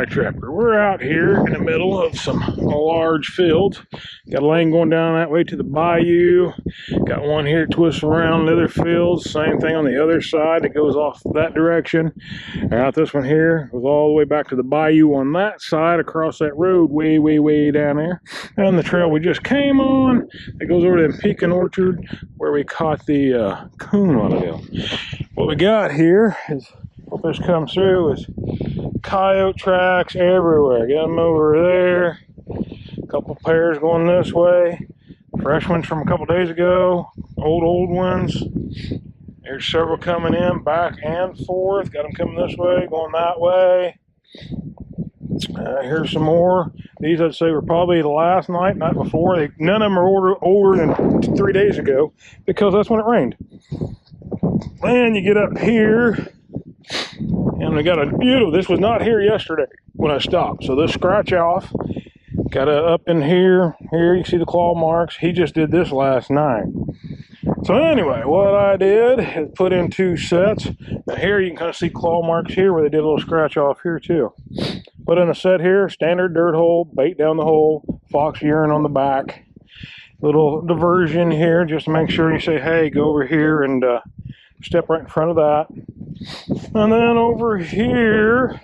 Alright, Trapper, we're out here in the middle of some large fields. Got a lane going down that way to the bayou. Got one here that twists around the other fields. Same thing on the other side that goes off that direction. And out this one here goes all the way back to the bayou on that side, across that road way down there. And the trail we just came on, it goes over to the pecan orchard where we caught the coon a while ago. What we got here is, hope this comes through, is coyote tracks everywhere. Got them over there. A couple pairs going this way. Fresh ones from a couple days ago. Old ones. There's several coming in back and forth. Got them coming this way, going that way. Here's some more. These I'd say were probably the last night before. None of them are older than 3 days ago because that's when it rained. Then you get up here. And we got a beautiful, this was not here yesterday when I stopped. So this scratch off, got up in here, you see the claw marks. He just did this last night. So anyway, what I did is put in 2 sets. Now here you can kind of see claw marks here where they did a little scratch off here too. Put in a set here, standard dirt hole, bait down the hole, fox urine on the back. Little diversion here just to make sure you say, hey, go over here and step right in front of that. And then over here,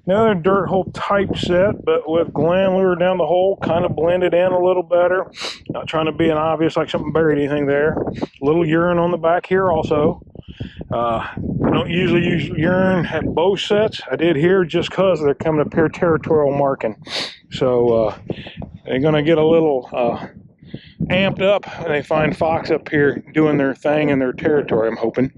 another dirt hole type set, but with gland lure down the hole, kind of blended in a little better. Not trying to be an obvious like something buried anything there. A little urine on the back here also. I don't usually use urine at both sets. I did here just because they're coming to pair territorial marking. So they're going to get a little amped up and they find fox up here doing their thing in their territory, I'm hoping.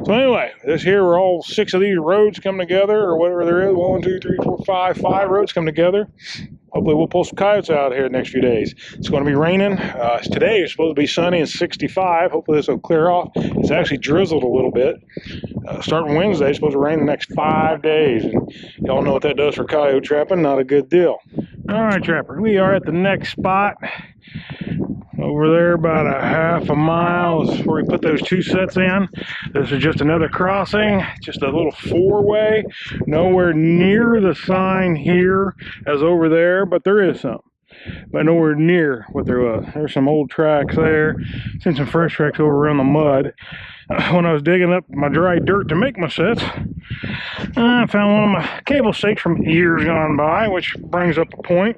So anyway, this here were all 6 of these roads come together, or whatever there is. 1, 2, 3, 4, 5 roads come together. Hopefully we'll pull some coyotes out here the next few days. It's going to be raining. Today it's supposed to be sunny and 65. Hopefully this will clear off. It's actually drizzled a little bit. Starting Wednesday, it's supposed to rain the next 5 days. And y'all know what that does for coyote trapping. Not a good deal. All right, Trapper, we are at the next spot. Over there about a half a mile is where we put those 2 sets in. This is just another crossing, just a little 4-way. Nowhere near the sign here as over there, but there is some. But nowhere near what there was. There's some old tracks there. Seen some fresh tracks over around the mud. When I was digging up my dry dirt to make my sets, I found one of my cable stakes from years gone by, which brings up a point.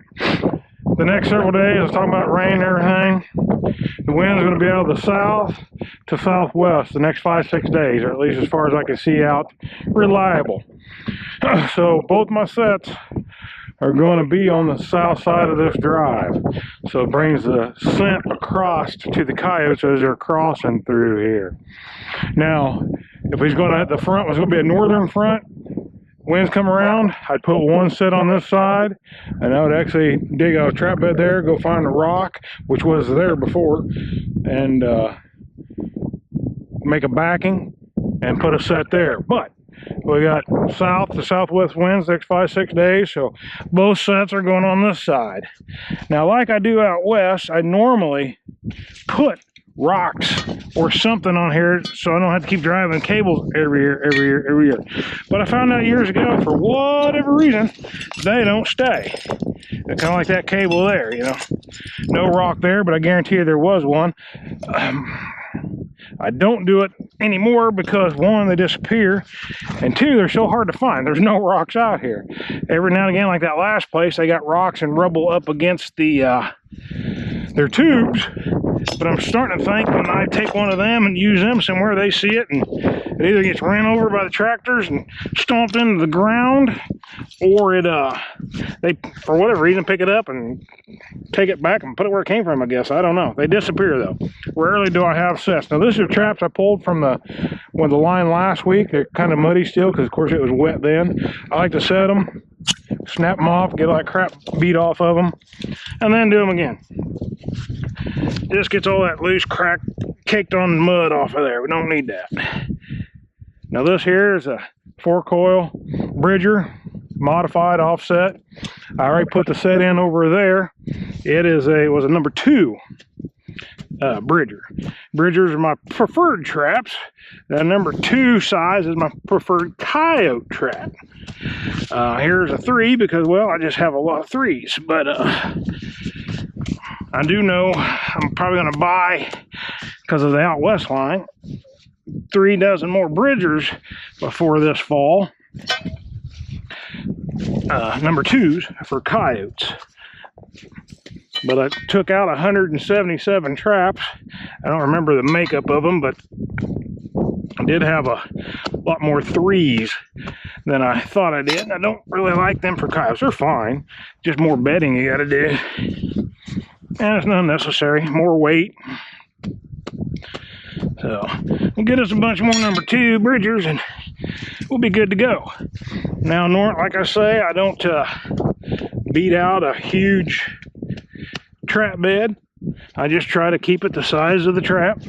The next several days, I was talking about rain and everything. The wind's going to be out of the south to southwest the next 5-6 days, or at least as far as I can see out, reliable. So both my sets are going to be on the south side of this drive. So it brings the scent across to the coyotes as they're crossing through here. Now, if he's going to hit the front, it's going to be a northern front. Winds come around, I'd put 1 set on this side, and I would actually dig a trap bed there, go find a rock, which was there before, and make a backing and put a set there. But we got south to southwest winds next 5-6 days, so both sets are going on this side. Now, like I do out west, I normally put rocks or something on here so I don't have to keep driving cables every year. But I found out years ago, for whatever reason, they don't stay. They're kind of like that cable there, you know. No rock there, but I guarantee you there was one. I don't do it anymore because 1, they disappear, and 2, they're so hard to find. There's no rocks out here. Every now and again, like that last place, they got rocks and rubble up against the their tubes. But I'm starting to think when I take one of them and use them somewhere, they see it, and it either gets ran over by the tractors and stomped into the ground, or it they, for whatever reason, pick it up and take it back and put it where it came from, I guess. I don't know. They disappear, though. Rarely do I have sets. Now, this is traps I pulled from the line last week. They're kind of muddy still because, of course, it was wet then. I like to set them, snap them off, get all that crap beat off of them, and then do them again. Just gets all that loose crack caked on mud off of there. We don't need that. Now this here is a 4-coil bridger, modified offset. I already put the set in over there. It is was a number 2. Bridger. Bridgers are my preferred traps. The number 2 size is my preferred coyote trap. Here's a 3 because, well, I just have a lot of 3s. But I do know I'm probably going to buy, because of the out west line, 3 dozen more Bridgers before this fall. Number 2s for coyotes. But I took out 177 traps. I don't remember the makeup of them, but I did have a lot more 3s than I thought I did. And I don't really like them for coyotes. They're fine. Just more bedding you gotta do. And it's not necessary. More weight. So we'll get us a bunch more number 2 Bridgers and we'll be good to go. Now, like I say, I don't beat out a huge trap bed. I just try to keep it the size of the trap.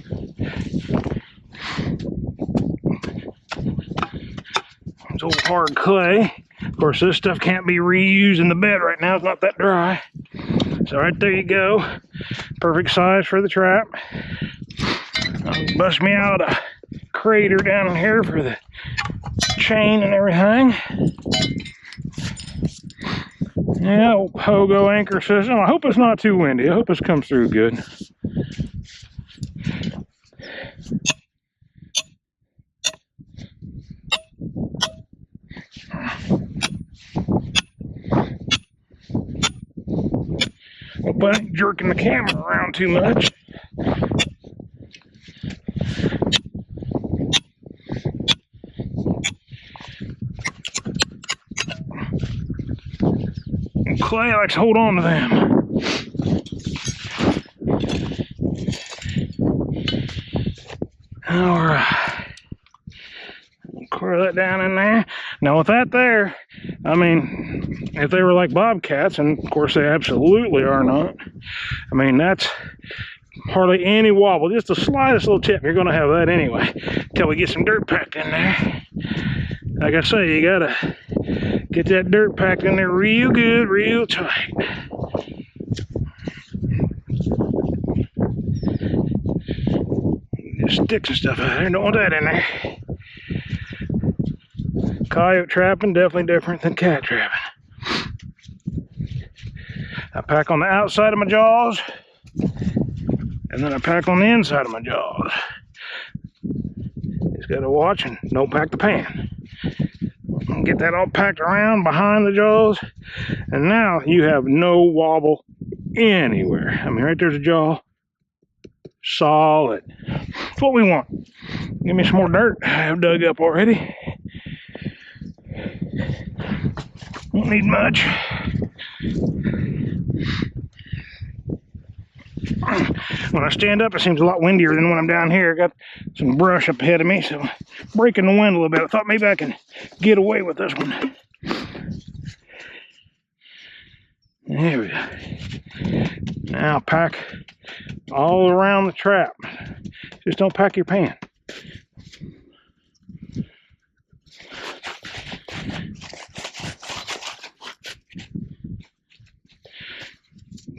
It's old hard clay. Of course, this stuff can't be reused in the bed right now. It's not that dry. So right there you go. Perfect size for the trap. I'll bust me out a crater down here for the chain and everything. Yeah, old Pogo anchor system. I hope it's not too windy. I hope this comes through good. Hope I ain't jerking the camera around too much. Clay likes to hold on to them. Alright. Clear that down in there. Now with that there, I mean, if they were like bobcats, and of course they absolutely are not, I mean, that's hardly any wobble, just the slightest little tip. You're going to have that anyway, until we get some dirt packed in there. Like I say, you gotta get that dirt packed in there real good, real tight. Just sticks and stuff out there, don't want that in there. Coyote trapping, definitely different than cat trapping. I pack on the outside of my jaws, and then I pack on the inside of my jaws. Just gotta watch and don't pack the pan. Get that all packed around behind the jaws, and now you have no wobble anywhere. I mean, right there's a jaw, solid. That's what we want. Give me some more dirt I have dug up already. Won't need much. When I stand up, it seems a lot windier than when I'm down here. I got some brush up ahead of me, so breaking the wind a little bit. I thought maybe I can get away with this one. There we go. Now pack all around the trap. Just don't pack your pan.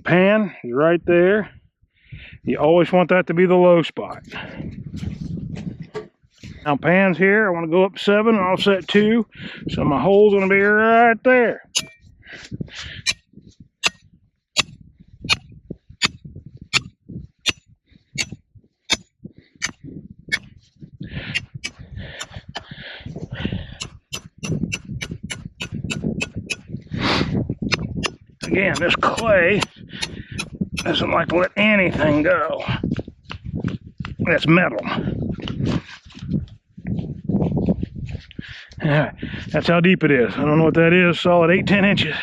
Pan is right there. You always want that to be the low spot. Now pan's here, I want to go up 7 and offset 2, so my hole's going to be right there. Again, this clay doesn't like to let anything go. That's metal. Yeah, that's how deep it is. I don't know what that is, solid 8-10 inches.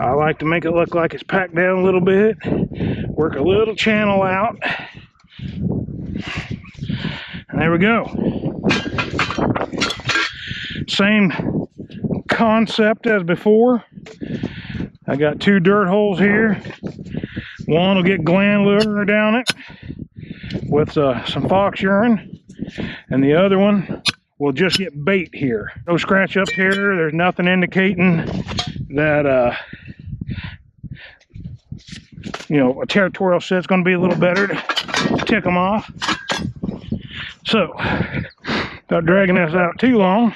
I like to make it look like it's packed down a little bit, work a little channel out, and there we go. Same concept as before. I got 2 dirt holes here. One will get gland lure down it with some fox urine, and the other one will just get bait here. No scratch up here. There's nothing indicating that you know, a territorial set's going to be a little better to tick them off. So, without dragging this out too long,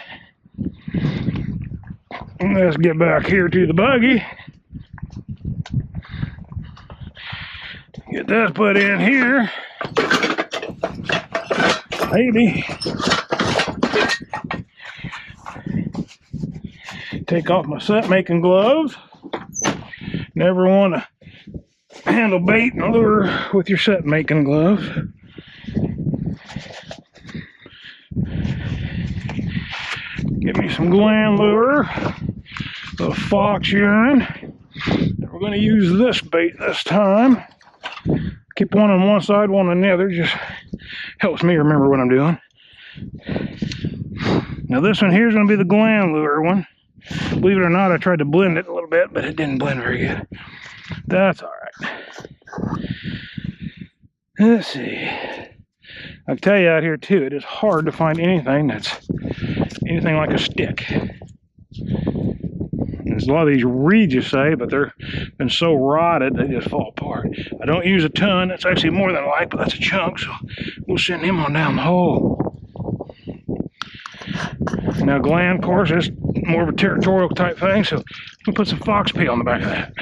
let's get back here to the buggy. Get this put in here. Maybe. Take off my set making gloves. Never want to handle bait and lure with your set making gloves. Get me some gland lure, a little fox urine. We're going to use this bait this time. Keep one on one side, one on the other. Just helps me remember what I'm doing. Now this one here is going to be the gland lure one. Believe it or not, I tried to blend it a little bit, but it didn't blend very good. That's all right. Let's see. I'll tell you out here too, it is hard to find anything that's anything like a stick. There's a lot of these reeds, you say, but they've been so rotted they just fall apart. I don't use a ton. That's actually more than I like, but that's a chunk, so we'll send him on down the hole. Now gland, of course, is more of a territorial type thing, so we'll put some fox pee on the back of that.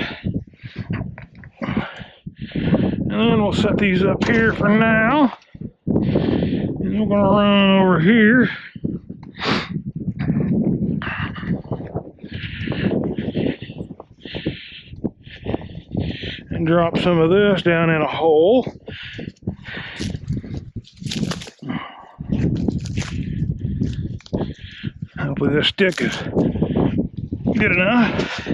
And then we'll set these up here for now. And we're going to run over here. And drop some of this down in a hole. Hopefully this stick is good enough.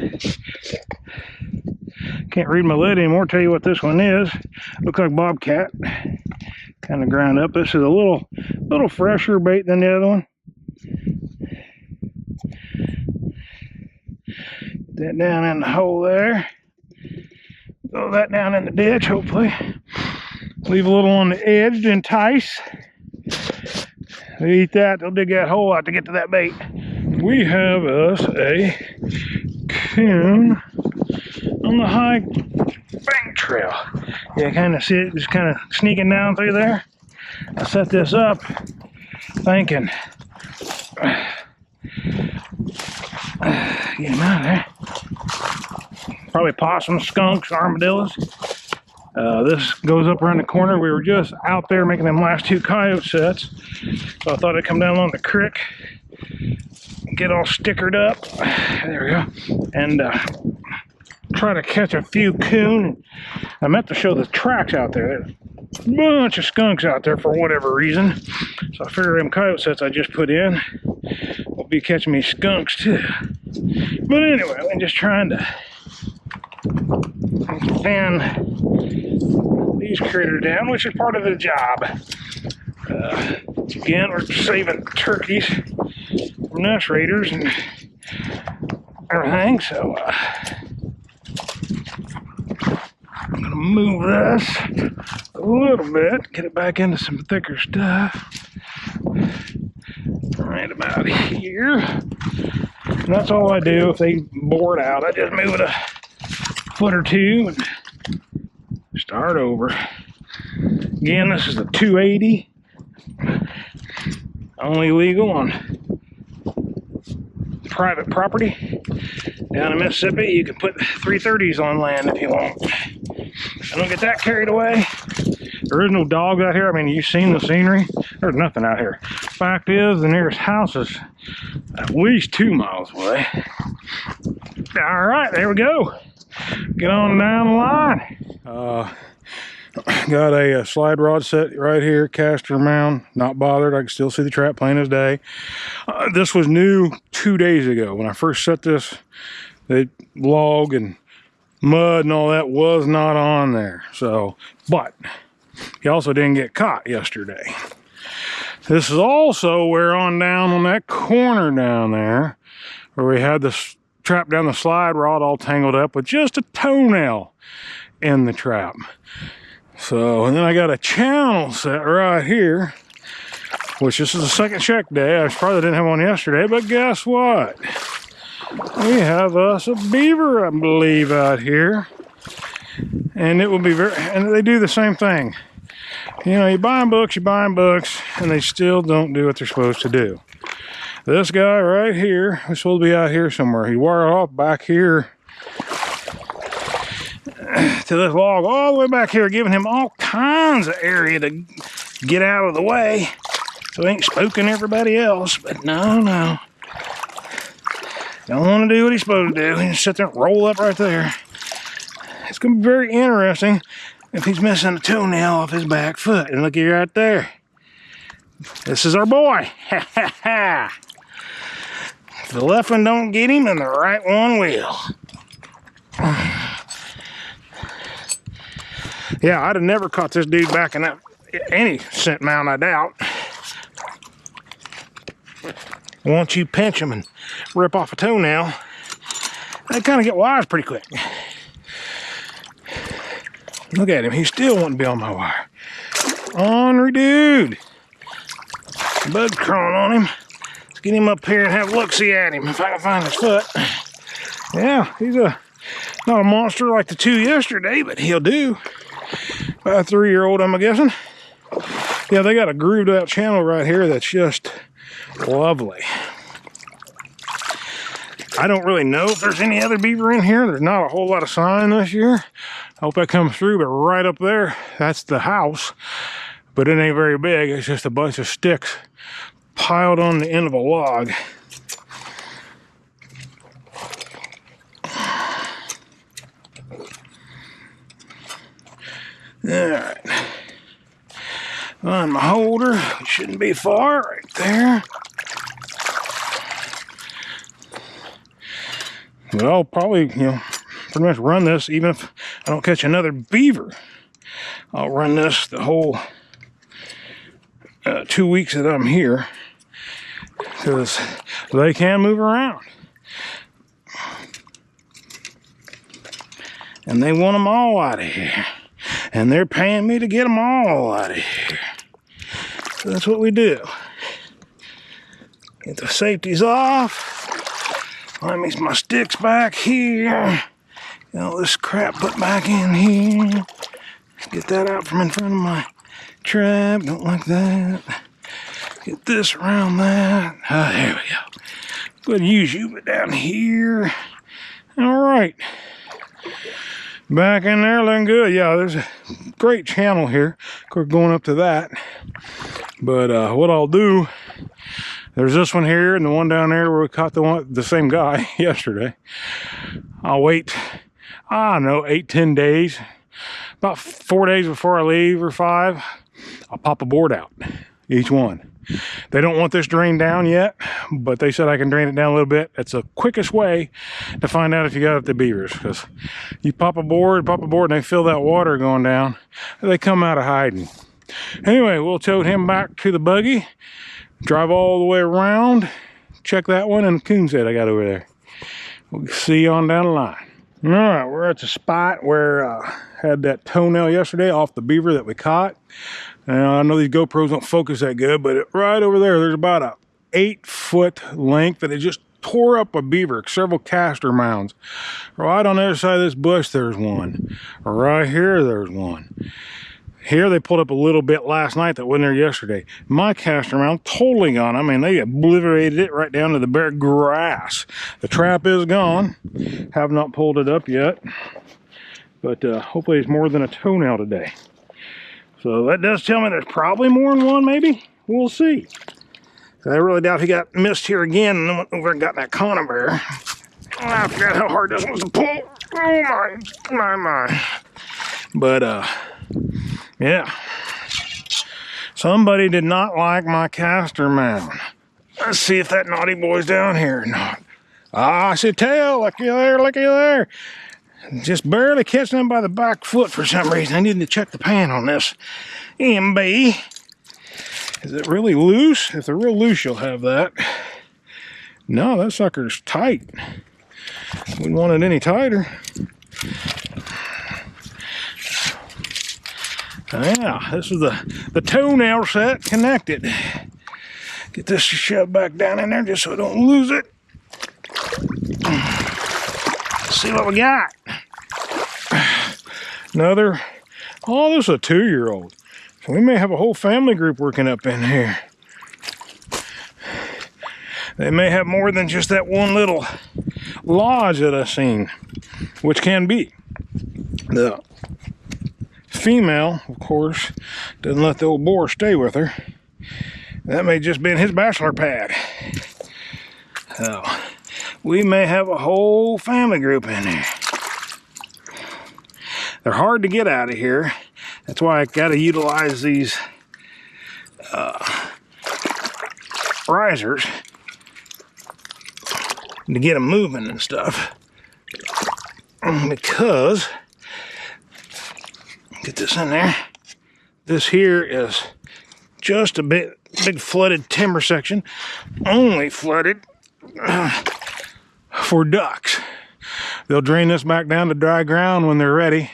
Can't read my lid anymore. Tell you what this one is. Looks like bobcat. Kind of ground up. This is a little fresher bait than the other one. Get that down in the hole there. Throw that down in the ditch, hopefully. Leave a little on the edge to entice. They eat that, they'll dig that hole out to get to that bait. We have us a coon on the high bank trail. Yeah, kind of see it just kind of sneaking down through there. I set this up thinking, get him out of there. Probably possums, skunks, armadillos. This goes up around the corner. We were just out there making them last two coyote sets. So I thought I'd come down along the creek, get all stickered up. There we go. And try to catch a few coon. I meant to show the tracks out there. There's a bunch of skunks out there for whatever reason. So I figure them coyote sets I just put in will be catching me skunks too. But anyway, I'm just trying to fan these critters down, which is part of the job. Again, we're saving turkeys from nest raiders and everything, so I'm gonna move this a little bit, get it back into some thicker stuff. Right about here. And that's all I do. If they bore it out, I just move it a foot or two and start over. Again, this is the 280. Only legal on private property. Down in Mississippi, you can put 330s on land if you want. I don't get that carried away. There is no dogs out here. I mean, you've seen the scenery. There's nothing out here. Fact is, the nearest house is at least 2 miles away. All right, there we go. Get on down the line. Got a slide rod set right here, Castor Mound. Not bothered. I can still see the trap plain as day. This was new 2 days ago. When I first set this, the log and mud and all that was not on there. So, but he also didn't get caught yesterday. This is also where on down on that corner down there, where we had this trap down the slide rod all tangled up with just a toenail in the trap. So, and then I got a channel set right here, which this is the second check day. I probably didn't have one yesterday, but guess what? We have us a beaver, I believe, out here. And it will be and they do the same thing. You know, you're buying books, and they still don't do what they're supposed to do. This guy right here is supposed to be out here somewhere. He wired off back here to this log all the way back here, giving him all kinds of area to get out of the way so he ain't spooking everybody else. But no. Don't want to do what he's supposed to do. He just sit there and roll up right there. It's going to be very interesting if he's missing a toenail off his back foot. And looky right there. This is our boy. Ha ha ha. If the left one don't get him, then the right one will. Yeah, I'd have never caught this dude back in that any scent mound, I doubt. Once you pinch him and rip off a toenail, they kind of get wise pretty quick. Look at him, he still won't be on my wire. Ornery dude. Bud's crawling on him. Let's get him up here and have a look-see at him if I can find his foot. Yeah, he's not a monster like the two yesterday, but he'll do. About a 3-year-old, I'm guessing. Yeah, they got a grooved out channel right here that's just lovely. I don't really know if there's any other beaver in here. There's not a whole lot of sign this year. I hope that comes through, but right up there, that's the house. But it ain't very big. It's just a bunch of sticks piled on the end of a log. Alright. On my holder, it shouldn't be far, right there. But I'll probably, pretty much run this, even if I don't catch another beaver. I'll run this the whole 2 weeks that I'm here, because they can move around. And they want them all out of here. And they're paying me to get them all out of here. So that's what we do. Get the safeties off. Let me my sticks back here. Get all this crap put back in here. Get that out from in front of my trap. Don't like that. Get this around that. Oh, there we go. Good use you, but down here. All right. Back in there looking good. Yeah, there's a great channel here. Of course, going up to that. But what I'll do, there's this one here and the one down there where we caught the same guy yesterday. I'll wait, I don't know, 8-10 days. About 4 days before I leave, or 5, I'll pop a board out, each one. They don't want this drained down yet, but they said I can drain it down a little bit. It's the quickest way to find out if you got the beavers, because you pop a board, and they feel that water going down, they come out of hiding. Anyway, we'll tote him back to the buggy, drive all the way around, check that one and the coon set I got over there. We'll see you on down the line. All right, we're at the spot where I had that toenail yesterday off the beaver that we caught. Now, I know these GoPros don't focus that good, but right over there, there's about a 8-foot length that it just tore up a beaver, several Castor Mounds. Right on the other side of this bush, there's one. Right here, there's one. Here, they pulled up a little bit last night that wasn't there yesterday. My Castor Mound totally gone. I mean, they obliterated it right down to the bare grass. The trap is gone. Have not pulled it up yet. But hopefully it's more than a toenail today. So that does tell me there's probably more than one, maybe. We'll see. So I really doubt he got missed here again and then went over and got that conibear. I forgot how hard this was to pull. Oh my. But yeah. Somebody did not like my Castor Mound. Let's see if that naughty boy's down here or not. Ah, I see a tail. Looky there. Just barely catching him by the back foot for some reason. I need to check the pan on this MB. Is it really loose? If they're real loose, you'll have that. No, that sucker's tight. Wouldn't want it any tighter. Yeah, this is the toenail set connected. Get this shoved back down in there just so I don't lose it. Let's see what we got. Another, oh, this is a 2-year-old. So we may have a whole family group working up in here. They may have more than just that one little lodge that I've seen, which can be. The female, of course, doesn't let the old boar stay with her. That may just be in his bachelor pad. So we may have a whole family group in there. They're hard to get out of here. That's why I got to utilize these risers to get them moving and stuff. Because, get this in there, this here is just a big flooded timber section, only flooded for ducks. They'll drain this back down to dry ground when they're ready.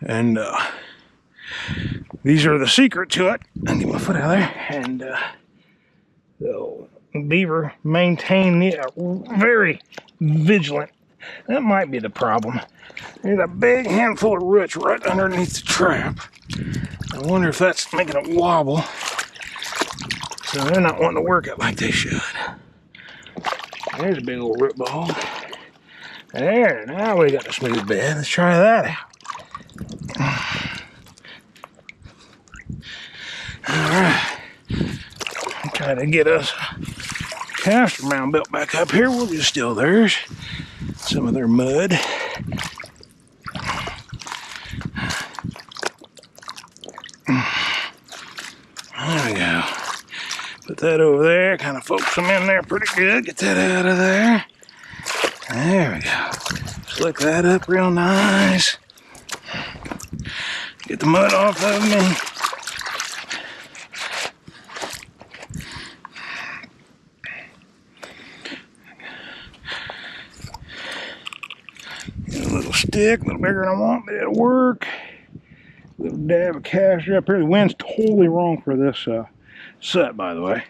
And these are the secret to it. I'll get my foot out of there. And the beaver maintain very vigilant. That might be the problem. There's a big handful of roots right underneath the trap. I wonder if that's making it wobble. So they're not wanting to work it like they should. There's a big old root ball. There, now we got a smooth bed. Let's try that out. Alright. Try to get us a Castor Mound built back up here. We'll just steal theirs. Some of their mud. There we go. Put that over there. Kind of focus them in there pretty good. Get that out of there. There we go. Slick that up real nice. Get the mud off of me. Get a little stick, a little bigger than I want, but it'll work. A little dab of Castor up here. The wind's totally wrong for this set, by the way.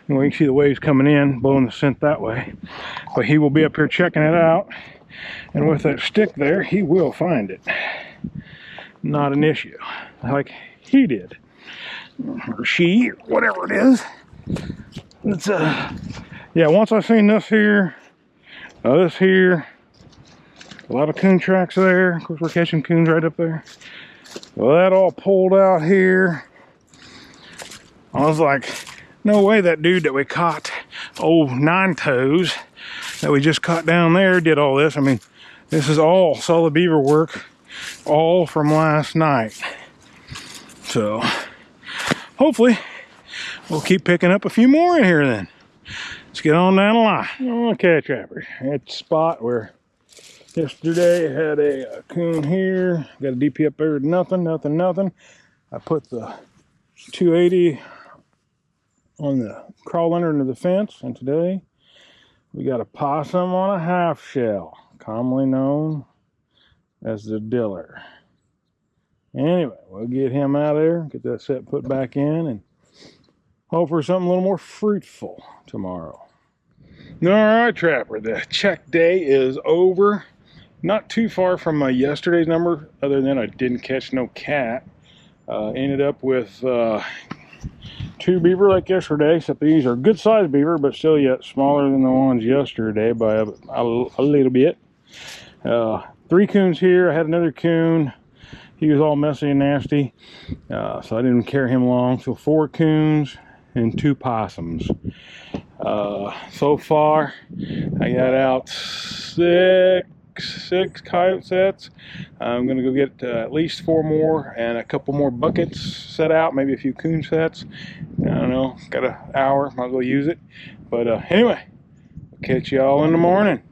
And we can see the waves coming in, blowing the scent that way. But he will be up here checking it out. And with that stick there, he will find it. Not an issue. Like he did. Or she, or whatever it is. It's yeah, once I seen this here, a lot of coon tracks there. Of course, we're catching coons right up there. Well, that all pulled out here. I was like, no way that dude that we caught, old 9 toes, that we just caught down there did all this. I mean, this is all solid beaver work, all from last night. So, hopefully, we'll keep picking up a few more in here then. Let's get on down the line. Okay, trappers, at the spot where yesterday I had a coon here. Got a DP up there, nothing. I put the 280 on the crawl under the fence, and today we got a possum on a half shell, commonly known as the diller. Anyway, we'll get him out of there, get that set put back in, and hope for something a little more fruitful tomorrow. All right, Trapper, the check day is over. Not too far from my yesterday's number, other than I didn't catch no cat. Ended up with 2 beaver like yesterday, except these are good sized beaver, but still yet smaller than the ones yesterday by a little bit. 3 coons here. I had another coon. He was all messy and nasty, so I didn't carry him long. So 4 coons and 2 possums. So far, I got out 6 coyote sets. I'm gonna go get at least 4 more and a couple more buckets set out, maybe a few coon sets. I don't know, got an hour, might as well use it. But anyway, I'll catch y'all in the morning.